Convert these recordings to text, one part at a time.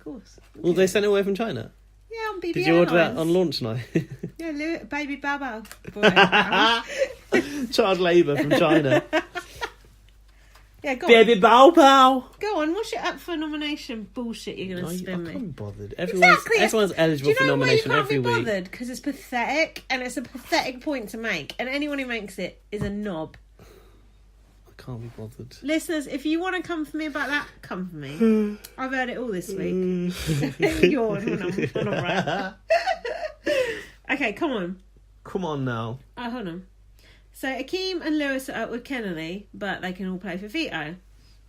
course. Well, they sent it away from China. Yeah, on BBUK. Did you order that on launch night? Yeah, baby Baba. Child labour from China. Yeah, go Baby on. bow bow. Go on, what's your up for nomination bullshit you're going to spin I me? can't be bothered. Exactly. Everyone's eligible for nomination every week. Do you know why you can't be week. bothered? Because it's pathetic, and it's a pathetic point to make, and anyone who makes it is a knob. I can't be bothered. Listeners, if you want to come for me about that, come for me. I've heard it all this week. Yawn when I'm right. Okay, come on. Come on now. Oh, hold on. So Akeem and Lewis are up with Kenaley, but they can all play for veto.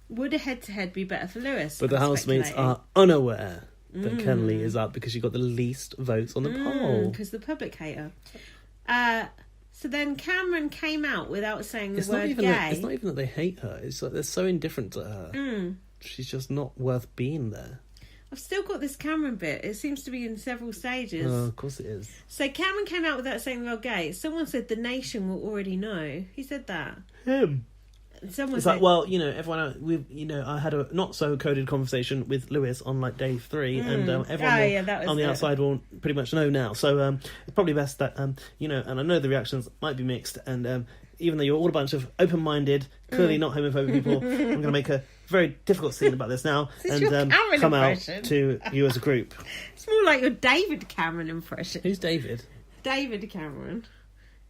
Would a head-to-head be better for Lewis? But the housemates are unaware that Kenaley is up because she got the least votes on the poll. Because the public hate her. So then Cameron came out without saying the word gay. It's not even that they hate her. It's like they're so indifferent to her. She's just not worth being there. I've still got this Cameron bit. It seems to be in several stages. Oh, of course it is. So Cameron came out without saying the word gay. Someone said the nation will already know. He said that. Him. Someone It's said, like, well, everyone else, I had a not so coded conversation with Lewis on like day 3, and everyone on the outside will pretty much know now. So it's probably best that and I know the reactions might be mixed, and even though you're all a bunch of open-minded, clearly not homophobic people, I'm going to make a very difficult scene about this now and come impression? out to you as a group. It's more like your David Cameron impression. Who's David? David Cameron.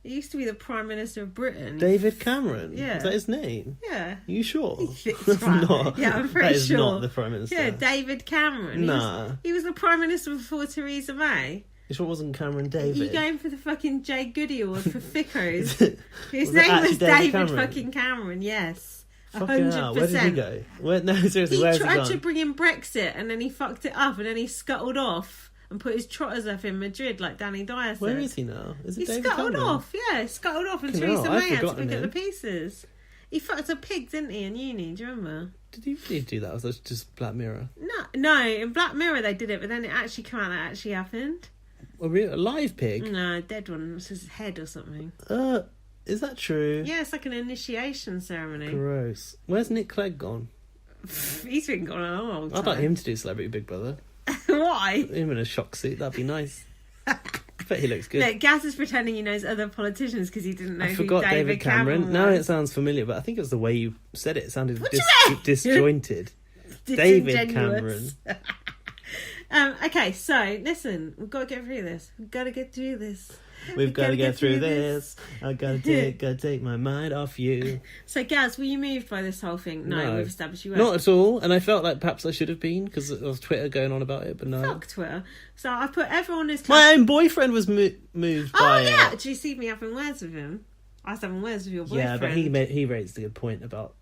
He used to be the Prime Minister of Britain. David Cameron? Yeah. Is that his name? Yeah. Are you sure? It's right. Not. Yeah, I'm pretty That is sure. not the Prime Minister. Yeah, David Cameron. Nah. He was the Prime Minister before Theresa May. You sure it wasn't Cameron David? You going for the fucking Jay Goody Award for Fickos? His Was it name actually was David David Cameron? fucking Cameron, yes. Fucking hell, where did he 100%. go? No, seriously, He where's he tried gone? to bring in Brexit and then he fucked it up and then he scuttled off and put his trotters up in Madrid like Danny Dyer said. Where is he now? Is it He David scuttled Cameron? off, yeah. He scuttled off and Fucking Theresa hell, I've May had to forgotten pick up him. the pieces. He fucked a pig, didn't he, in uni? Do you remember? Did he really do that? Or was that just Black Mirror? No, in Black Mirror they did it, but then it actually came out that actually happened. A live pig? No, a dead one. It was his head or something. Is that true? Yeah, it's like an initiation ceremony. Gross. Where's Nick Clegg gone? He's been gone a long time. I'd like him to do Celebrity Big Brother. Why? Him in a shock suit, that'd be nice. I bet he looks good. Look, Gaz is pretending he knows other politicians because he didn't know I forgot who David Cameron was. Now it sounds familiar, but I think it was the way you said it. It sounded What do you mean? disjointed. David Disingenuous. Cameron. Okay, so listen, we've got to get through this. We've got to get through this. We've got to get through this. I gotta take my mind off you. So, Gaz, were you moved by this whole thing? No, we've established you weren't. Not at all. And I felt like perhaps I should have been because there was Twitter going on about it, but no. Fuck Twitter. So I put everyone is. My own boyfriend was moved by it. Oh yeah, did you see me having words with him? I was having words with your boyfriend. Yeah, but he raised a good point about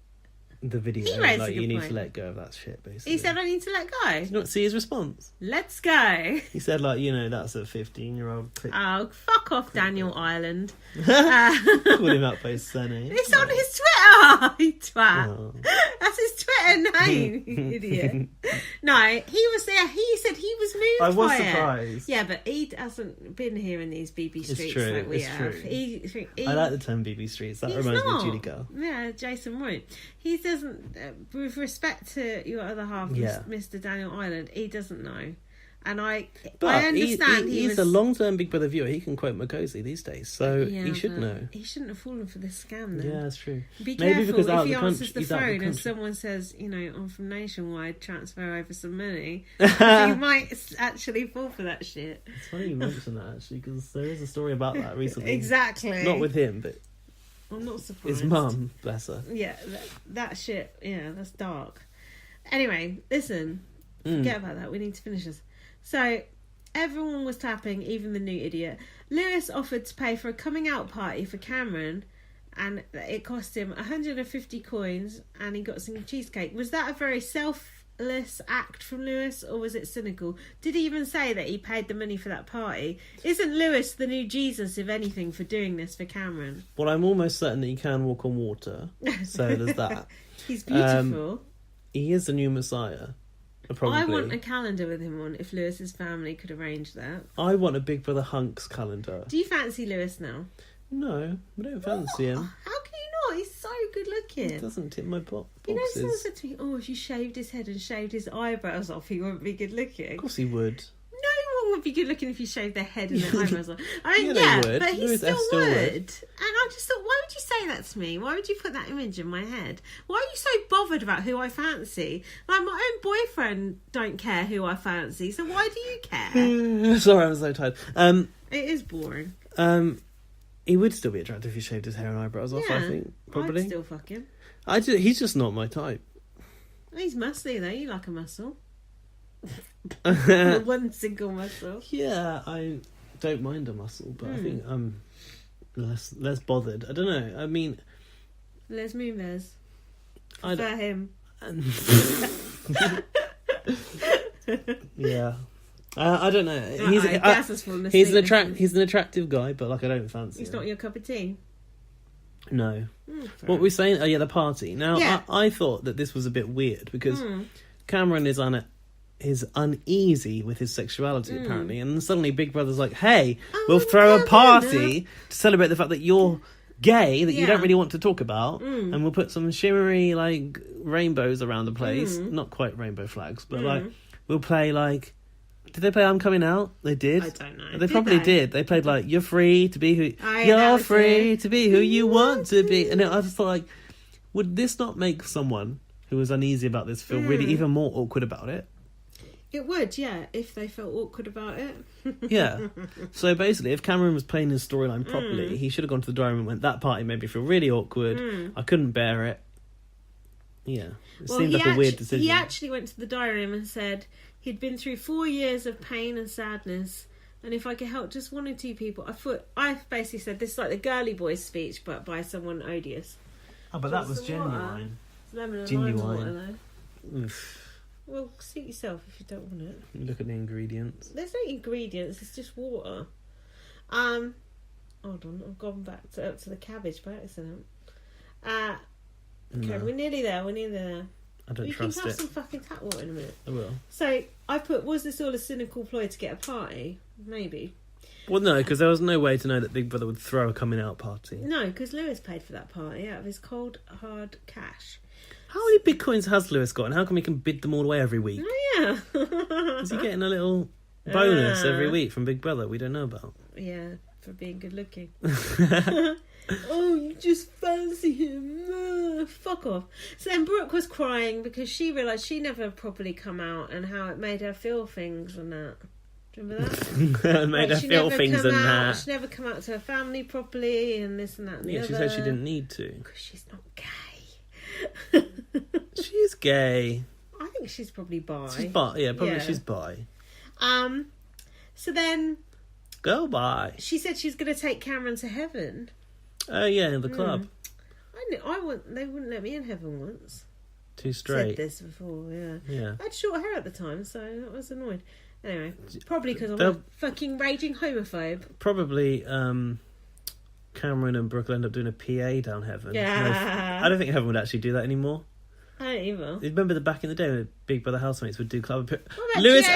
the video. He raised a like good you need point. to let go of that shit, basically. He said I need to let go. Did you not see his response? Let's go. He said, like, that's a 15-year-old. Oh, fuck off, Daniel Ireland. Called him out by his surname. It's on his Twitter, you twat. Oh. That's his Twitter name, you idiot. No, he was there. He said he was moved I was by surprised. it. Yeah, but he hasn't been here in these BB streets true, like we it's have. true. He, I like the term BB Streets. That he's reminds me not. of Judy Girl. Yeah, Jason Roy. He doesn't, with respect to your other half, Yeah. Mr. Daniel Ireland, he doesn't know. And I But understand he's a long-term Big Brother viewer. He can quote Makosi these days, so he should know. He shouldn't have fallen for this scam then. Yeah, that's true. Be Maybe careful because out if of he the answers country, the he's out of the phone and country. someone says, I'm from Nationwide, transfer over some money. You might actually fall for that shit. It's funny you mention that, actually, because there is a story about that recently. Exactly. Not with him, but I'm not surprised. his mum, bless her. Yeah, that shit, that's dark. Anyway, listen, forget about that. We need to finish this. So, everyone was tapping, even the new idiot. Lewis offered to pay for a coming out party for Cameron, and it cost him 150 coins, and he got some cheesecake. Was that a very selfless act from Lewis, or was it cynical? Did he even say that he paid the money for that party? Isn't Lewis the new Jesus, if anything, for doing this for Cameron? Well, I'm almost certain that he can walk on water, so there's that. He's beautiful. He is the new Messiah. Probably. I want a calendar with him on, if Lewis's family could arrange that. I want a Big Brother Hunks calendar. Do you fancy Lewis now? No, I don't fancy him. How can you not. He's so good looking. He doesn't tick my boxes. You know, someone said to me, "Oh, if you shaved his head and shaved his eyebrows off, he wouldn't be good looking." Of course he would. No one would be good looking if you shaved their head and their eyebrows off. I mean, but he still would. And I just thought, why would you say that to me? Why would you put that image in my head? Why are you so bothered about who I fancy? Like, my own boyfriend don't care who I fancy, so why do you care? Sorry, I'm so tired. It is boring. He would still be attractive if he shaved his hair and eyebrows off, I think. Probably. I'd still fuck him. He's just not my type. He's muscly though. You like a muscle. One single muscle. Yeah, I don't mind a muscle, but I think I'm less bothered. I don't know. I mean, Les Moonves. Prefer him. Yeah. I don't know. He's an attractive guy, but like I don't fancy him. He's not your cup of tea. No. What were we saying? Oh yeah, the party. Now I thought that this was a bit weird because Cameron is uneasy with his sexuality apparently, and suddenly Big Brother's like, "Hey, we'll throw a party to celebrate the fact that you're gay, that you don't really want to talk about, and we'll put some shimmery like rainbows around the place. Not quite rainbow flags, but like we'll play like." Did they play I'm Coming Out? They did. I don't know. They probably did. They played like You're free to be who you're free to be who you want to be. And I just thought, like, would this not make someone who was uneasy about this feel really even more awkward about it? It would, yeah, if they felt awkward about it. Yeah. So basically, if Cameron was playing his storyline properly, he should have gone to the diary room and went, that party made me feel really awkward. I couldn't bear it. Yeah. It seemed like a weird decision. He actually went to the diary room and said he'd been through 4 years of pain and sadness, and if I could help just one or two people, I basically said this is like the girly boys speech, but by someone odious. Oh, but that was genuine. Lemon and lime water, though. Oof. Well, suit yourself if you don't want it. Look at the ingredients. There's no ingredients, it's just water. Hold on, I've gone back to the cabbage by accident. Okay, we're nearly there. I don't trust it. You can have some fucking tap water in a minute. I will. So, I put, was this all a cynical ploy to get a party? Maybe. Well, no, because there was no way to know that Big Brother would throw a coming out party. No, because Lewis paid for that party out of his cold, hard cash. How many Bitcoins has Lewis got, and how come he can bid them all away every week? Oh, yeah. Is he getting a little bonus every week from Big Brother we don't know about? Yeah, for being good looking. Oh, you just fancy him. Fuck off. So then Brooke was crying because she realised she never properly come out and how it made her feel things and that. Do you remember that? It made her feel things and that. She never come out to her family properly and this and that and the other. Yeah, she said she didn't need to. Because she's not gay. She's gay. I think she's probably bi. She's bi, yeah, probably she's bi. So then... Go bi. She said she was going to take Cameron to heaven. Oh, yeah, in the club. They wouldn't let me in heaven once. Too straight. Said this before, yeah. Yeah. I had short hair at the time, so I was annoyed. Anyway, probably because I'm a fucking raging homophobe. Probably Cameron and Brooke will end up doing a PA down heaven. Yeah. I don't think heaven would actually do that anymore. I don't either. Remember back in the day when Big Brother housemates would do club... Lewis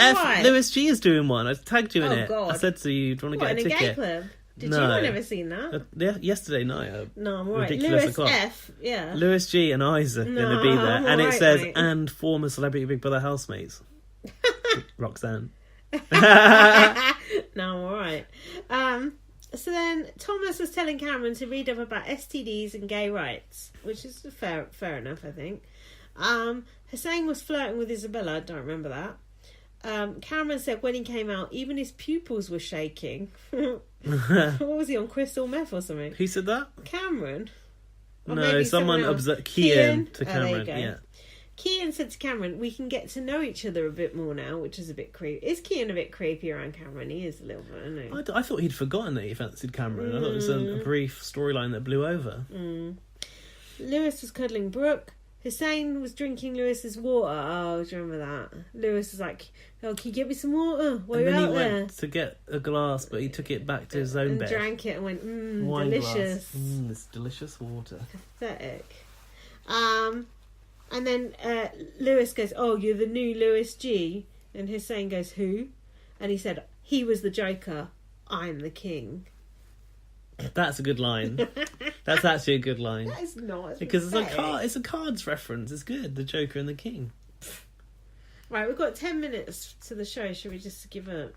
Lewis G is doing one. I tagged you in it. God. I said to you, do you want to get a ticket? In a gay club? Did you? I've never seen that. Yesterday night. No, I'm alright. Lewis F, yeah. Lewis G and Isaac are going to be there. And it says, and former Celebrity Big Brother housemates. Roxanne. No, I'm alright. So then Thomas was telling Cameron to read up about STDs and gay rights, which is fair enough, I think. Hussain was flirting with Isabella. I don't remember that. Cameron said when he came out, even his pupils were shaking. What was he on, crystal meth or something? Who said that? Cameron. Or no, someone observed Kian to Cameron. Yeah. Kian said to Cameron, "We can get to know each other a bit more now," which is a bit creepy. Is Kian a bit creepy around Cameron? He is a little bit, isn't he? I thought he'd forgotten that he fancied Cameron. I thought it was a brief storyline that blew over. Lewis was cuddling Brooke. Hussain was drinking Lewis's water. Oh, do you remember that? Lewis was like, "Oh, can you get me some water while you're out there?" He went to get a glass, but he took it back to his own bed. And drank it and went, Wine delicious. Glass. This delicious water. Pathetic. And then Lewis goes, "Oh, you're the new Lewis G." And Hussain goes, "Who?" And he said, "He was the Joker. I'm the king." That's a good line. That's actually a good line. That is not. Because it's a cards reference. It's good. The Joker and the King. Right, we've got 10 minutes to the show. Should we just give up?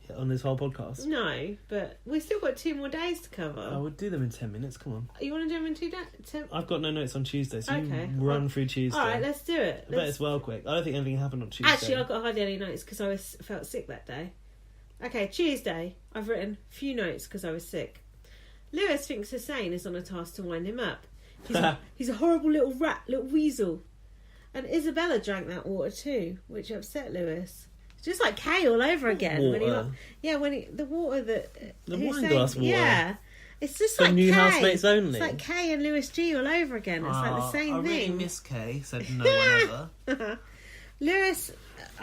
Yeah, on this whole podcast? No, but we've still got 2 more days to cover. I would do them in 10 minutes. Come on. You want to do them in 2 days? I've got no notes on Tuesday, so you run through Tuesday. All right, let's do it. I bet it's well quick. I don't think anything happened on Tuesday. Actually, I've got hardly any notes because I felt sick that day. Okay, Tuesday. I've written a few notes because I was sick. Lewis thinks Hussain is on a task to wind him up. He's a horrible little rat, little weasel. And Isabella drank that water too, which upset Lewis. It's just like Kay all over again. Water? The water that... The wine glass water? Yeah. It's just For like new Kay. housemates only? It's like Kay and Lewis G all over again. It's like the same I thing. really miss Kay, said no one ever. Lewis...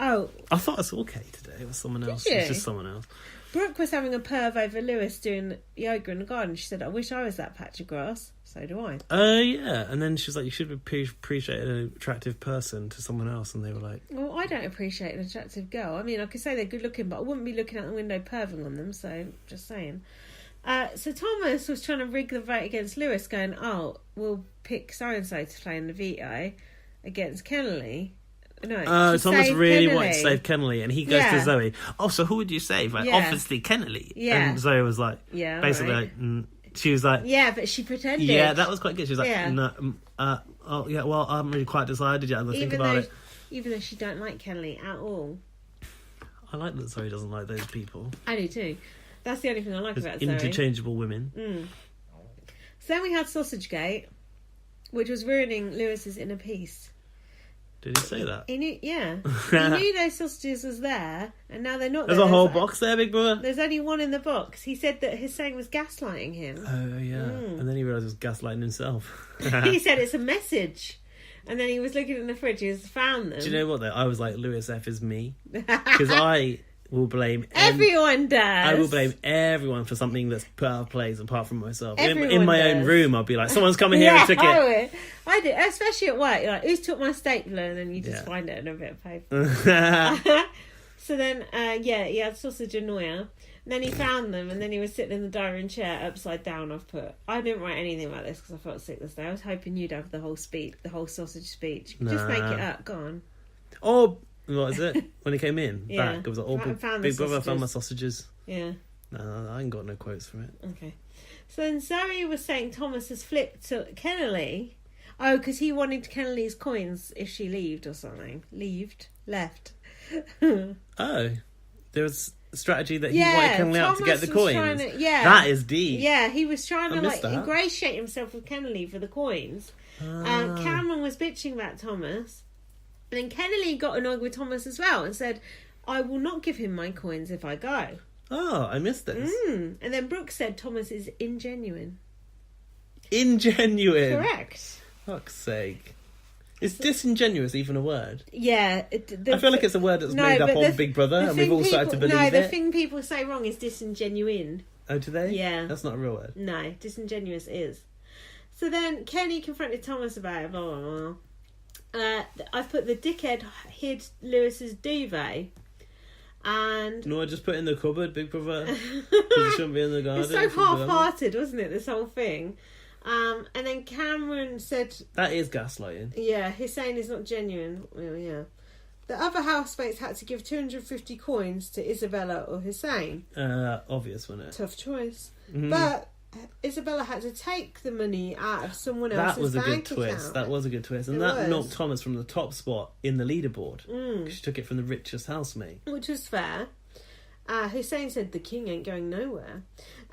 Oh. I thought I saw Kay today. It was someone else. Did you? It was just someone else. Brooke was having a perv over Lewis doing yoga in the garden. She said, I wish I was that patch of grass. So do I. Yeah. And then she was like, you should appreciate an attractive person to someone else. And they were like... Well, I don't appreciate an attractive girl. I mean, I could say they're good looking, but I wouldn't be looking out the window perving on them. So, just saying. So Thomas was trying to rig the vote against Lewis, going, we'll pick so-and-so to play in the veto against Kenaley. No, Thomas really Kenaley. wanted to save Kenaley, and he goes to Zoe. Oh, so who would you save? Like, obviously Kenaley. Yeah. And Zoe was like, basically, right. She was like, yeah, but she pretended. Yeah, that was quite good. She was like, no, well, I haven't really quite decided yet. I'll think about it. Even though she don't like Kenaley at all. I like that Zoe doesn't like those people. I do too. That's the only thing I like about Zoe. Interchangeable women. So then we had sausagegate, which was ruining Lewis's inner peace. Did he say that? He knew, yeah. He knew those sausages was there, and now they're not there. There's a whole box there, big brother? There's only one in the box. He said that Hussain was gaslighting him. Oh, yeah. And then he realised he was gaslighting himself. He said it's a message. And then he was looking in the fridge, he has found them. Do you know what, though? I was like, Lewis F is me. Because I will blame... Everyone does. I will blame everyone for something that's put out of place apart from myself. Everyone in my does. own room, I'll be like, someone's coming here and took it. I do, especially at work. You're like, who's took my stapler? And then you just find it in a bit of paper. So then, he had sausage annoyer. And then he found them, and then he was sitting in the dining room chair upside down. I didn't write anything about this because I felt sick this day. I was hoping you'd have the whole speech, the whole sausage speech. Just make it up. Go on. Oh, what is it? When he came in, Yeah. back, it was like, big brother found my sausages. Yeah. No, I ain't got no quotes from it. Okay. So then Zoe was saying Thomas has flipped to Kenaley. Oh, because he wanted Kenaley's coins if she left or something. Left. Oh. There was a strategy that he wanted Kenaley out to get the coins. That is deep. Yeah, he was trying to that. ingratiate himself with Kenaley for the coins. Cameron was bitching about Thomas. And then Kenaley got annoyed with Thomas as well and said, I will not give him my coins if I go. Oh, I missed this. And then Brooke said Thomas is ingenuine. Ingenuine? Correct. Fuck's sake. Is disingenuous even a word? Yeah. I feel like it's a word that's made up on Big Brother and we've all started to believe it. No, the thing people say wrong is disingenuine. Oh, do they? Yeah. That's not a real word. No, disingenuous is. So then Kenny confronted Thomas about it, blah, blah, blah. I've put the dickhead hid Lewis's duvet, and no, I just put it in the cupboard, Big Brother. Because it shouldn't be in the garden. It's so half-hearted, wasn't it? This whole thing. And then Cameron said, "That is gaslighting." Yeah, Hussain is not genuine. Well, yeah. The other housemates had to give 250 coins to Isabella or Hussain. Obvious, wasn't it? Tough choice, but Isabella had to take the money out of someone else's That was a good bank twist. account. That was a good twist. And that knocked Thomas from the top spot in the leaderboard. She took it from the richest housemate. Which was fair. Hussain said, the king ain't going nowhere.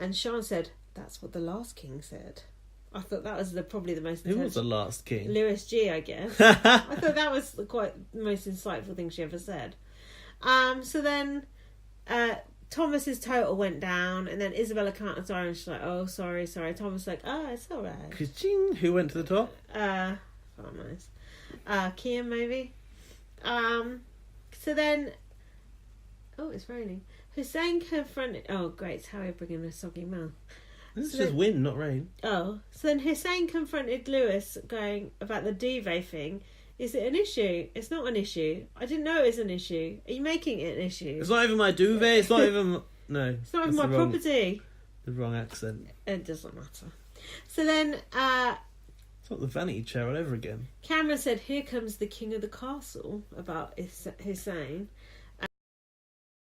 And Sean said, that's what the last king said. I thought that was probably the most... Who was the last king? Lewis G, I guess. I thought that was quite the most insightful thing she ever said. So then... Thomas's total went down, and then Isabella counted sorry, and she's like, "Oh, sorry." Thomas like, "Oh, it's all right." Ka-ching! Who went to the top? Oh, nice. Kian maybe. So then, oh, it's raining. Hussain confronted. Oh, great! It's Harry bringing a soggy mouth. This is just wind, not rain. Oh, so then Hussain confronted Lewis, going about the duvet thing. Is it an issue? It's not an issue. I didn't know it was an issue. Are you making it an issue? It's not even my duvet. It's not even... No. It's not even my property. the wrong accent. It doesn't matter. So then, it's not the vanity chair all over again. Cameron said, "Here comes the king of the castle," about Hussain.